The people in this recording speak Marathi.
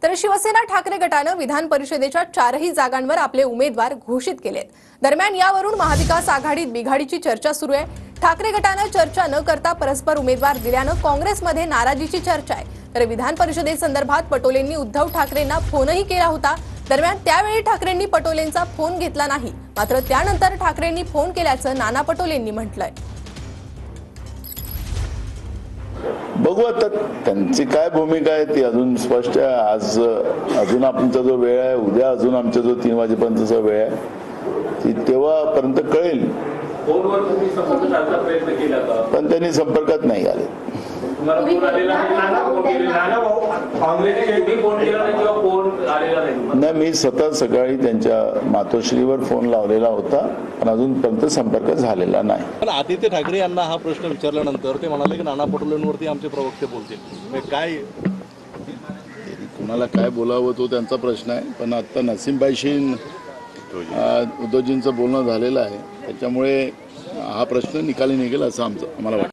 तर शिवसेना ठाकरे गटानं विधान परिषदेच्या 4ही जागांवर आपले उमेदवार घोषित केलेत। दरम्यान यावरून महाविकास आघाडीत बिघाडीची चर्चा सुरू आहे। ठाकरे गटानं चर्चा न करता परस्पर उमेदवार दिल्यानं काँग्रेसमध्ये नाराजीची चर्चा आहे। तर विधान परिषदेसंदर्भात पटोलेंनी उद्धव ठाकरेंना फोनही केला होता। दरम्यान त्यावेळी ठाकरेंनी पटोलेंचा फोन घेतला नाही, मात्र त्यानंतर ठाकरेंनी फोन केल्याचं नाना पटोलेंनी म्हटलंय। बघू आता त्यांची काय भूमिका आहे ती अजून स्पष्ट आहे। आज अजून आमचा जो वेळ आहे, उद्या अजून आमचा जो 3 वाजेपर्यंतचा वेळ आहे ती तेव्हापर्यंत कळेल। फोनवर तुम्ही संपर्क साधण्याचा प्रयत्न केला का? पण त्यांनी संपर्कात नाही आले। तुम्हाला फोन आलेला नाही? नाही, मी स्वतः सकाळी त्यांच्या मातोश्रीवर फोन लावलेला होता, पण अजूनपर्यंत संपर्क झालेला नाही। पण आदित्य ठाकरे यांना हा प्रश्न विचारल्यानंतर ते म्हणाले की नाना पटोलेंवरती आमचे प्रवक्ते बोलतील। काय कुणाला काय बोलावं तो त्यांचा प्रश्न आहे, पण आता नसीमबाईशी उद्धवजींचं बोलणं झालेलं आहे, त्याच्यामुळे हा प्रश्न निकाली निघेल असं आम्हाला वाटतं।